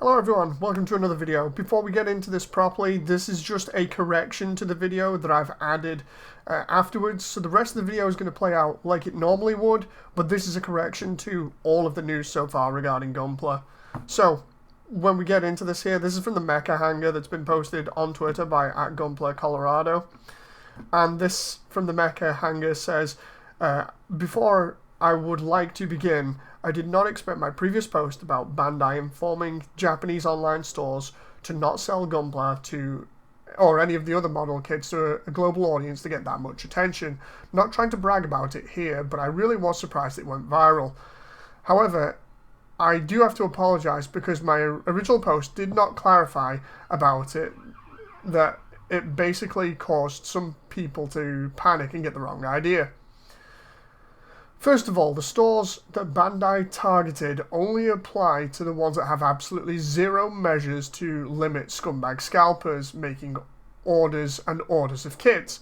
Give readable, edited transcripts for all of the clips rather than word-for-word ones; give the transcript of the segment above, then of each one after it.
Hello everyone, welcome to another video. Before we get into this properly, this is just a correction to the video that I've added afterwards. So the rest of the video is going to play out like it normally would, but this is a correction to all of the news so far regarding Gunpla. So, when we get into this here, this is from the Mecha Hanger that's been posted on Twitter by @GunplaColorado. And this from the Mecha Hanger says, before I would like to begin, I did not expect my previous post about Bandai informing Japanese online stores to not sell Gunpla to, or any of the other model kits to a global audience to get that much attention. Not trying to brag about it here, but I really was surprised it went viral. However, I do have to apologize because my original post did not clarify about it, that it basically caused some people to panic and get the wrong idea. First of all, the stores that Bandai targeted only apply to the ones that have absolutely zero measures to limit scumbag scalpers making orders and orders of kits.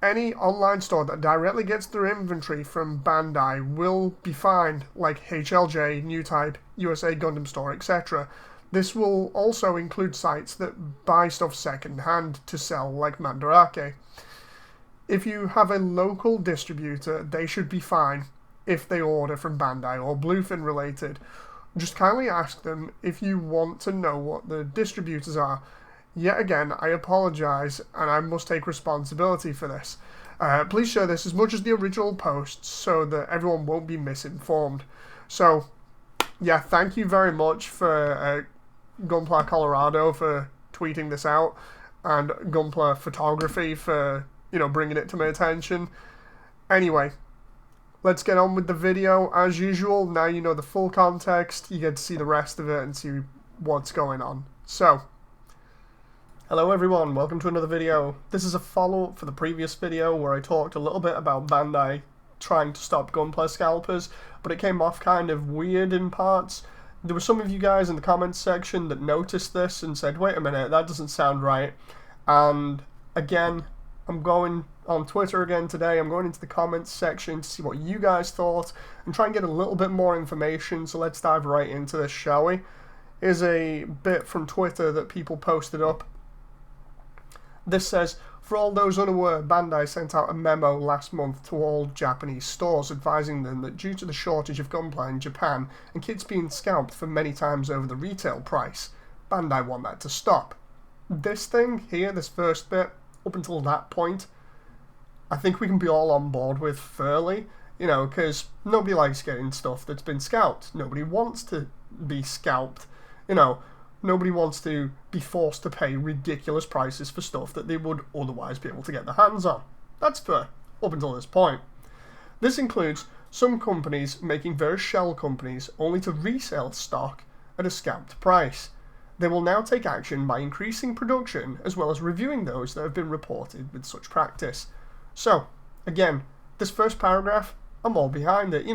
Any online store that directly gets their inventory from Bandai will be fine, like HLJ, New Type, USA Gundam Store, etc. This will also include sites that buy stuff second-hand to sell, like Mandarake. If you have a local distributor, they should be fine if they order from Bandai or Bluefin related. Just kindly ask them if you want to know what the distributors are. Yet again, I apologize and I must take responsibility for this. Please share this as much as the original posts so that everyone won't be misinformed. So, yeah, thank you very much for Gunpla Colorado for tweeting this out, and Gunpla Photography for bringing it to my attention. Anyway, let's get on with the video. As usual, now you know the full context, you get to see the rest of it and see what's going on. So, hello everyone, welcome to another video. This is a follow-up for the previous video where I talked a little bit about Bandai trying to stop Gunpla scalpers, but it came off kind of weird in parts. There were some of you guys in the comments section that noticed this and said, wait a minute, that doesn't sound right. And again, I'm going on Twitter again today. I'm going into the comments section to see what you guys thought and try and get a little bit more information. So let's dive right into this, shall we? Here's a bit from Twitter that people posted up. This says, for all those unaware, Bandai sent out a memo last month to all Japanese stores advising them that due to the shortage of Gunpla in Japan and kits being scalped for many times over the retail price, Bandai want that to stop. This thing here, this first bit, up until that point, I think we can be all on board with fairly, because nobody likes getting stuff that's been scalped. Nobody wants to be scalped, nobody wants to be forced to pay ridiculous prices for stuff that they would otherwise be able to get their hands on. That's fair, up until this point. This includes some companies making various shell companies only to resell stock at a scalped price. They will now take action by increasing production as well as reviewing those that have been reported with such practice. So, again, this first paragraph, I'm all behind it,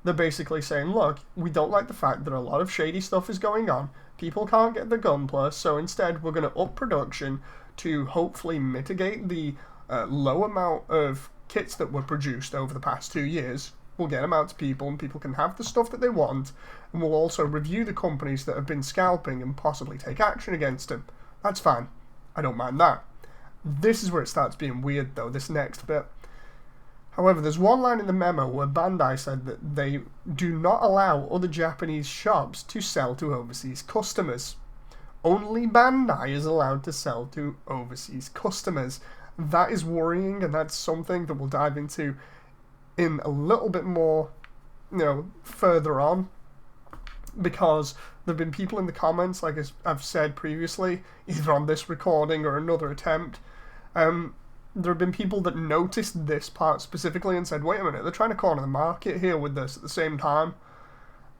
They're basically saying, look, we don't like the fact that a lot of shady stuff is going on. People can't get the Gunpla, so instead we're going to up production to hopefully mitigate the low amount of kits that were produced over the past 2 years. We'll get them out to people and people can have the stuff that they want, and we'll also review the companies that have been scalping and possibly take action against them. That's fine. I don't mind that. This is where it starts being weird though, this next bit. However, there's one line in the memo where Bandai said that they do not allow other Japanese shops to sell to overseas customers. Only Bandai is allowed to sell to overseas customers. That is worrying, and that's something that we'll dive into in a little bit more, further on, because there have been people in the comments, like I've said previously, either on this recording or another attempt, there have been people that noticed this part specifically and said, wait a minute, they're trying to corner the market here with this at the same time.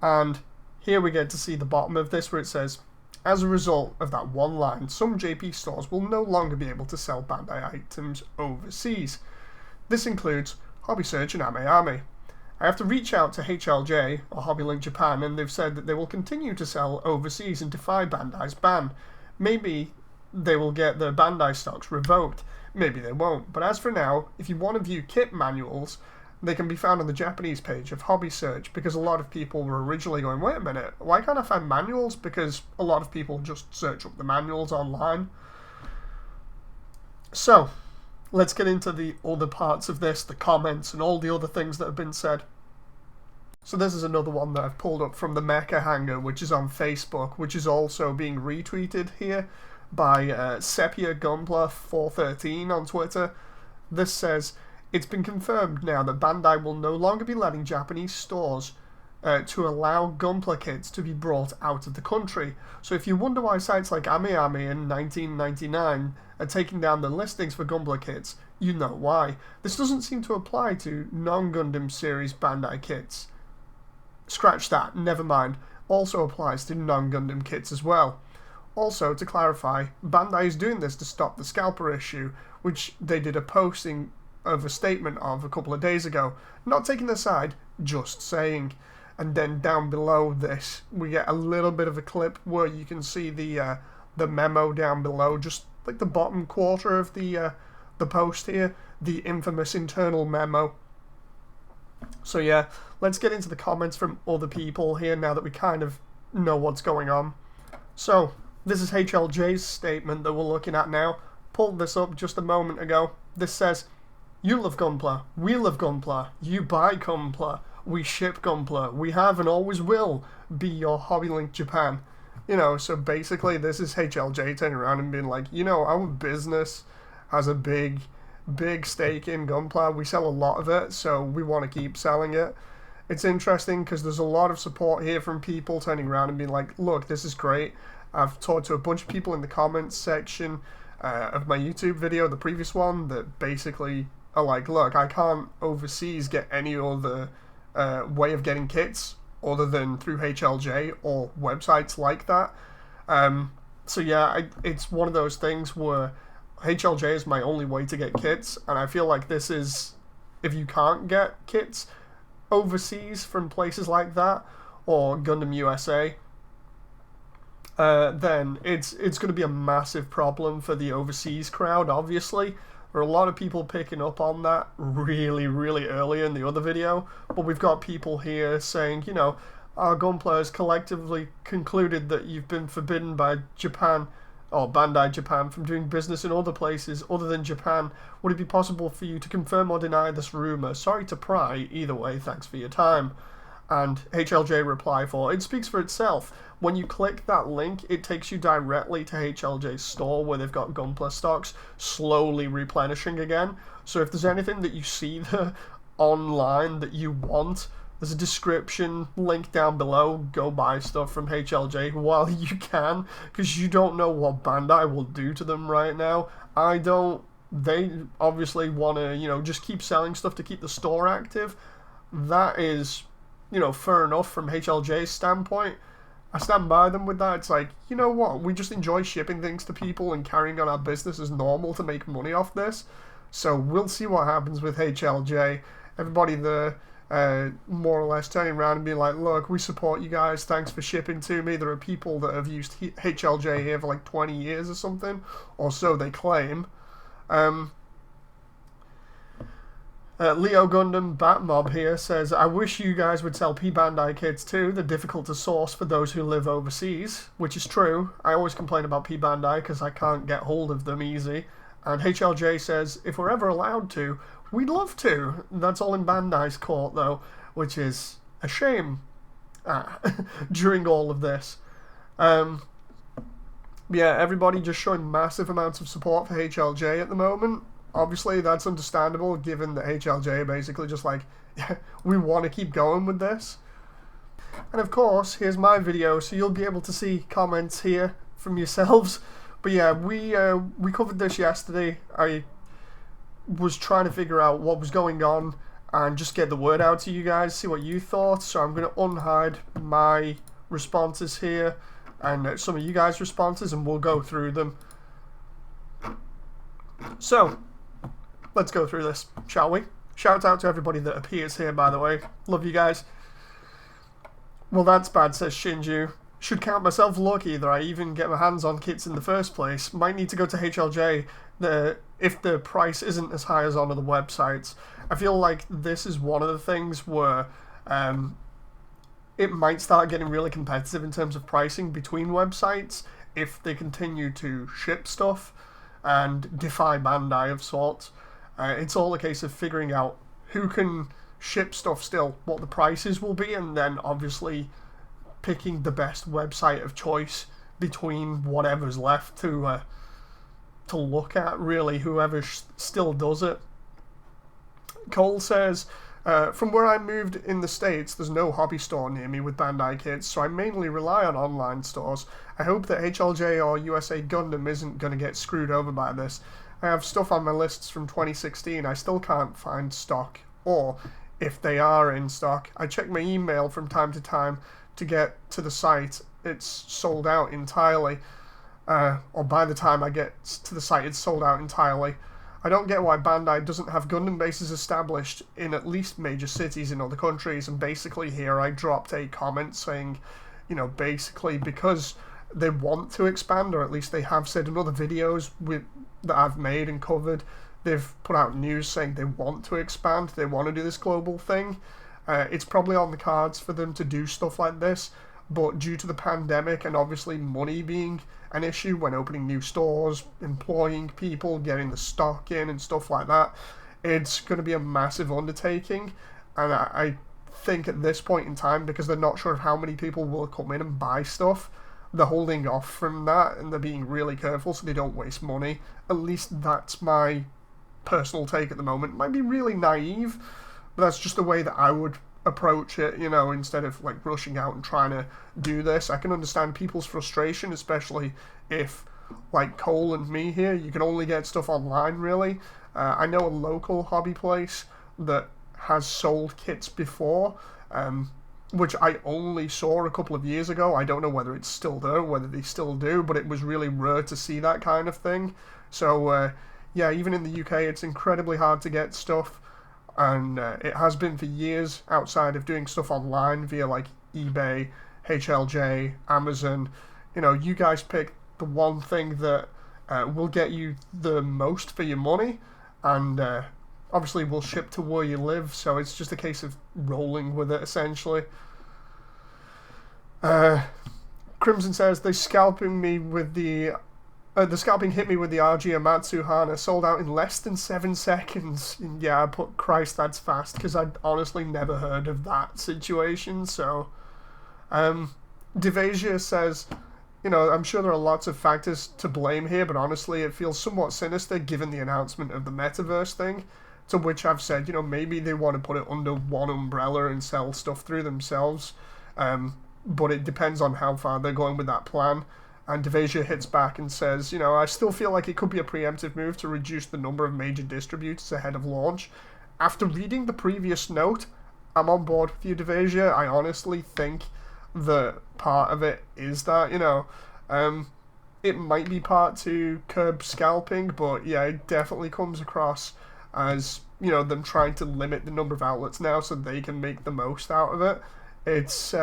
And here we get to see the bottom of this where it says, as a result of that one line, some JP stores will no longer be able to sell Bandai items overseas. This includes Hobby Search and AmeAme. I have to reach out to HLJ, or HobbyLink Japan, and they've said that they will continue to sell overseas and defy Bandai's ban. Maybe they will get their Bandai stocks revoked. Maybe they won't. But as for now, if you want to view kit manuals, they can be found on the Japanese page of Hobby Search, because a lot of people were originally going, wait a minute, why can't I find manuals? Because a lot of people just search up the manuals online. So, let's get into the other parts of this, the comments and all the other things that have been said. So this is another one that I've pulled up from the Mecha Hanger, which is on Facebook, which is also being retweeted here by Sepia Gunpla 413 on Twitter. This says, it's been confirmed now that Bandai will no longer be letting Japanese stores to allow Gunpla kits to be brought out of the country. So if you wonder why sites like AmiAmi in 1999 are taking down the listings for Gunpla kits, you know why. This doesn't seem to apply to non-Gundam series Bandai kits. Scratch that, never mind. Also applies to non-Gundam kits as well. Also, to clarify, Bandai is doing this to stop the scalper issue, which they did a posting of a statement of a couple of days ago. Not taking the side, just saying. And then down below this, we get a little bit of a clip where you can see the memo down below, just like the bottom quarter of the post here, the infamous internal memo. So yeah, let's get into the comments from other people here now that we kind of know what's going on. So, this is HLJ's statement that we're looking at now. Pulled this up just a moment ago. This says, you love Gunpla, we love Gunpla, you buy Gunpla, we ship Gunpla, we have and always will be your HobbyLink Japan. You know, so basically this is HLJ turning around and being like, you know, our business has a big stake in Gunpla. We sell a lot of it, so we want to keep selling it. It's interesting because there's a lot of support here from people turning around and being like, look, this is great. I've talked to a bunch of people in the comments section of my YouTube video, the previous one, that basically are like, look, I can't overseas get any other way of getting kits other than through HLJ or websites like that. So yeah, it's one of those things where HLJ is my only way to get kits, and I feel like this is, if you can't get kits overseas from places like that, or Gundam USA, then it's going to be a massive problem for the overseas crowd, obviously. There are a lot of people picking up on that really, really early in the other video, but we've got people here saying, you know, our Gunpla has collectively concluded that you've been forbidden by Japan, or Bandai Japan, from doing business in other places other than Japan. Would it be possible for you to confirm or deny this rumour? Sorry to pry, either way, thanks for your time. And HLJ reply for, it speaks for itself. When you click that link, it takes you directly to HLJ's store where they've got Gunpla stocks slowly replenishing again. So if there's anything that you see there online that you want, there's a description link down below. Go buy stuff from HLJ while you can, because you don't know what Bandai will do to them right now. I don't. They obviously want to, you know, just keep selling stuff to keep the store active. That is, you know, fair enough from HLJ's standpoint. I stand by them with that. It's like, you know what, we just enjoy shipping things to people and carrying on our business as normal to make money off this. So we'll see what happens with HLJ. Everybody there more or less turning around and being like, look, we support you guys, thanks for shipping to me. There are people that have used HLJ here for like 20 years or something, or so they claim. Leo Gundam Batmob here says, I wish you guys would sell P-Bandai kits too. They're difficult to source for those who live overseas, which is true. I always complain about P-Bandai because I can't get hold of them easy. And HLJ says, if we're ever allowed to, we'd love to. That's all in Bandai's court though, which is a shame during all of this. Yeah, everybody just showing massive amounts of support for HLJ at the moment. Obviously, that's understandable, given that HLJ are basically just like, we want to keep going with this. And of course, here's my video, so you'll be able to see comments here from yourselves. But yeah, we covered this yesterday. I was trying to figure out what was going on and just get the word out to you guys, see what you thought. So I'm going to unhide my responses here and some of you guys' responses, and we'll go through them. So, let's go through this, shall we? Shout out to everybody that appears here, by the way. Love you guys. Well, that's bad, says Shinju. Should count myself lucky that I even get my hands on kits in the first place. Might need to go to HLJ if the price isn't as high as on other websites. I feel like this is one of the things where it might start getting really competitive in terms of pricing between websites if they continue to ship stuff and defy Bandai of sorts. It's all a case of figuring out who can ship stuff still, what the prices will be, and then obviously picking the best website of choice between whatever's left to look at, really, whoever still does it. Cole says, from where I moved in the States, there's no hobby store near me with Bandai kits, so I mainly rely on online stores. I hope that HLJ or USA Gundam isn't going to get screwed over by this. I have stuff on my lists from 2016 I still can't find stock, or if they are in stock, I check my email from time to time to get to the site, it's sold out entirely. Or by the time I get to the site, it's sold out entirely. I don't get why Bandai doesn't have Gundam bases established in at least major cities in other countries, and basically here I dropped a comment saying, you know, basically because they want to expand, or at least they have said in other videos that I've made and covered, they've put out news saying they want to expand, they want to do this global thing. It's probably on the cards for them to do stuff like this, but due to the pandemic and obviously money being an issue when opening new stores, employing people, getting the stock in and stuff like that, it's going to be a massive undertaking. And I think at this point in time, because they're not sure of how many people will come in and buy stuff, they're holding off from that and they're being really careful so they don't waste money. At least that's my personal take at the moment. It might be really naive, but that's just the way that I would approach it, you know, instead of like rushing out and trying to do this. I can understand people's frustration, especially if, like Cole and me here, you can only get stuff online, really. I know a local hobby place that has sold kits before, which I only saw a couple of years ago. I don't know whether it's still there, whether they still do, but it was really rare to see that kind of thing. So, yeah, even in the UK, it's incredibly hard to get stuff. And it has been for years outside of doing stuff online via like eBay, HLJ, Amazon. You know, you guys pick the one thing that will get you the most for your money, and obviously will ship to where you live, so it's just a case of rolling with it, essentially. Crimson says, the scalping hit me with the RG Amatsu Hana, sold out in less than 7 seconds. And yeah, I put, Christ, that's fast, because I'd honestly never heard of that situation. So, Devasia says, you know, I'm sure there are lots of factors to blame here, but honestly, it feels somewhat sinister given the announcement of the metaverse thing, to which I've said, you know, maybe they want to put it under one umbrella and sell stuff through themselves, but it depends on how far they're going with that plan. And Devasia hits back and says, you know, I still feel like it could be a preemptive move to reduce the number of major distributors ahead of launch. After reading the previous note, I'm on board with you, Devasia. I honestly think that part of it is that, you know, it might be part to curb scalping, but yeah, it definitely comes across as, you know, them trying to limit the number of outlets now so they can make the most out of it. It's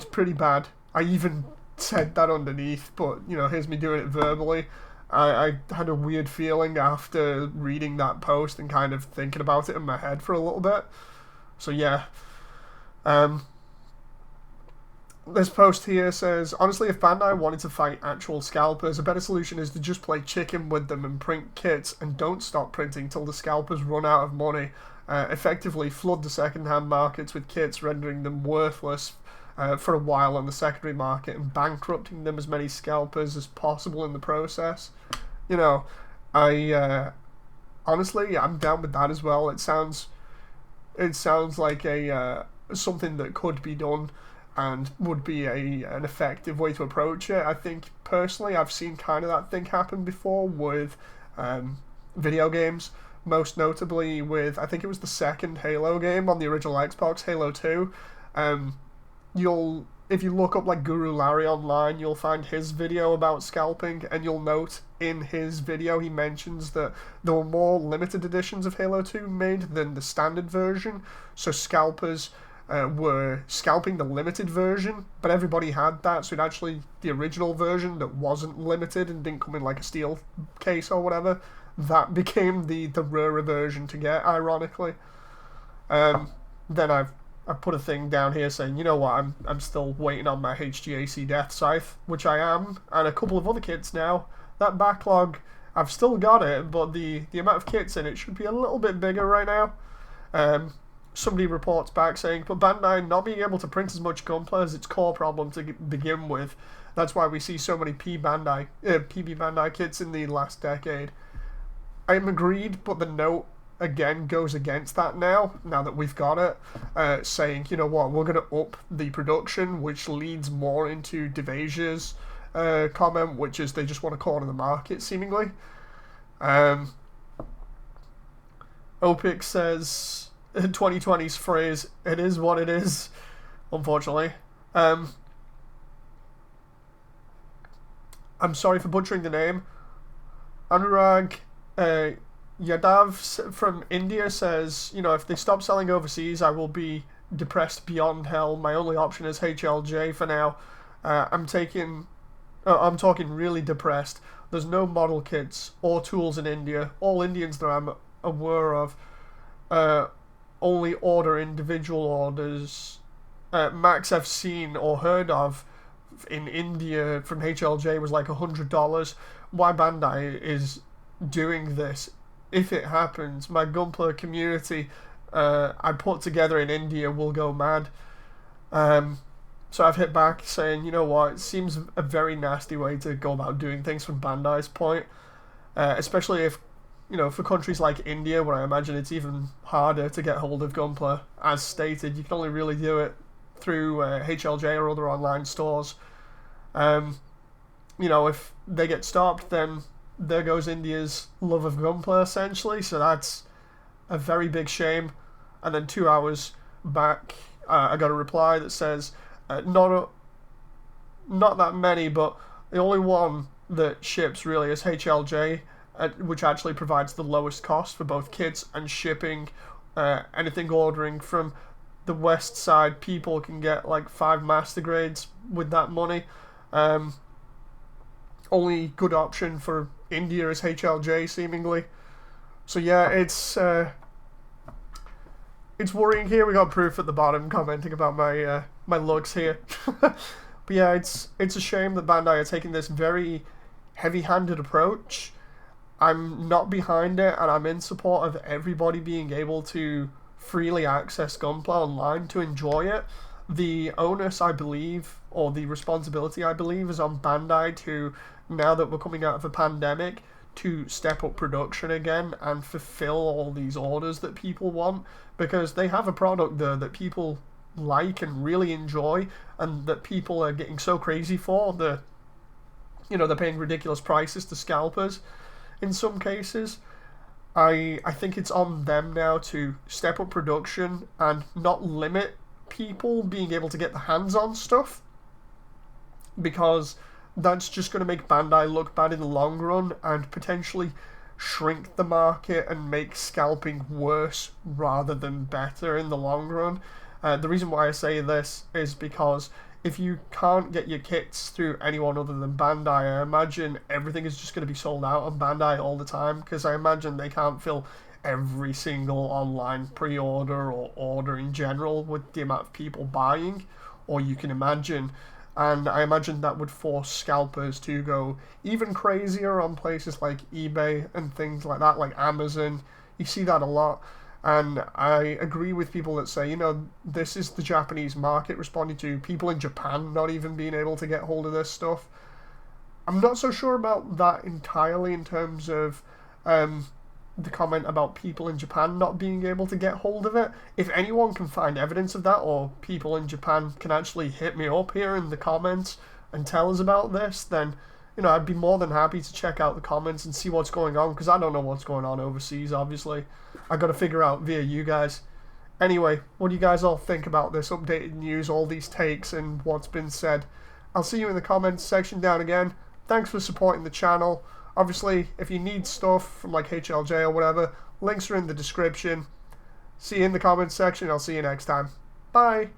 pretty bad. I even said that underneath, but you know, here's me doing it verbally. I had a weird feeling after reading that post and kind of thinking about it in my head for a little bit. So yeah. This post here says, honestly, if Bandai wanted to fight actual scalpers, a better solution is to just play chicken with them and print kits, and don't stop printing till the scalpers run out of money. Effectively flood the second-hand markets with kits, rendering them worthless for a while on the secondary market and bankrupting them as many scalpers as possible in the process. You know, honestly, I'm down with that as well. It sounds like a something that could be done and would be an effective way to approach it. I think personally I've seen kind of that thing happen before with video games, most notably with, I think it was the second Halo game on the original Xbox, Halo 2. If you look up like Guru Larry online, you'll find his video about scalping, and you'll note in his video he mentions that there were more limited editions of Halo 2 made than the standard version, so scalpers were scalping the limited version, but everybody had that, so it actually, the original version that wasn't limited and didn't come in like a steel case or whatever, that became the rarer version to get, ironically. Then I put a thing down here saying, you know what, I'm still waiting on my HGAC Death Scythe, which I am, and a couple of other kits now. That backlog, I've still got it, but the amount of kits in it should be a little bit bigger right now. Somebody reports back saying, but Bandai not being able to print as much Gunpla is its core problem to begin with. That's why we see so many PB Bandai kits in the last decade. I'm agreed, but the note again goes against that now that we've got it, saying, you know what, we're going to up the production, which leads more into Devasia's comment, which is they just want to corner the market, seemingly. Opix says, 2020's phrase, it is what it is, unfortunately. I'm sorry for butchering the name. Anurag Yadav from India says, you know, if they stop selling overseas, I will be depressed beyond hell. My only option is HLJ for now. I'm talking really depressed. There's no model kits or tools in India. All Indians that I'm aware of only order individual orders. Max I've seen or heard of in India from HLJ was like $100. Why Bandai is doing this, if it happens, my Gunpla community I put together in India will go mad. So I've hit back saying, you know what, it seems a very nasty way to go about doing things from Bandai's point, especially if, you know, for countries like India, where I imagine it's even harder to get hold of Gunpla. As stated, you can only really do it through HLJ or other online stores. You know, if they get stopped, then there goes India's love of Gunpla, essentially. So that's a very big shame. And then 2 hours back, I got a reply that says, not that many, but the only one that ships really is HLJ, which actually provides the lowest cost for both kits and shipping. Anything ordering from the west side, people can get like 5 master grades with that money. Only good option for India is HLJ, seemingly. So yeah, it's worrying here. We got proof at the bottom commenting about my my looks here. But yeah, it's a shame that Bandai are taking this very heavy-handed approach. I'm not behind it, and I'm in support of everybody being able to freely access Gunpla online to enjoy it. The onus, I believe, or the responsibility, I believe, is on Bandai to, now that we're coming out of a pandemic, to step up production again and fulfill all these orders that people want, because they have a product there that people like and really enjoy, and that people are getting so crazy for. They're paying ridiculous prices to scalpers in some cases. I think it's on them now to step up production and not limit people being able to get their hands on stuff, because that's just going to make Bandai look bad in the long run and potentially shrink the market and make scalping worse rather than better in the long run. The reason why I say this is because if you can't get your kits through anyone other than Bandai, I imagine everything is just going to be sold out on Bandai all the time, because I imagine they can't fill every single online pre-order or order in general with the amount of people buying, or you can imagine. And I imagine that would force scalpers to go even crazier on places like eBay and things like that, like Amazon. You see that a lot. And I agree with people that say, you know, this is the Japanese market responding to people in Japan not even being able to get hold of this stuff. I'm not so sure about that entirely in terms of the comment about people in Japan not being able to get hold of it. If anyone can find evidence of that, or people in Japan can actually hit me up here in the comments and tell us about this, then, you know, I'd be more than happy to check out the comments and see what's going on, because I don't know what's going on overseas, obviously. I got to figure out via you guys. Anyway, what do you guys all think about this updated news, all these takes, and what's been said? I'll see you in the comments section down again. Thanks for supporting the channel. Obviously, if you need stuff from like HLJ or whatever, links are in the description. See you in the comments section. I'll see you next time. Bye.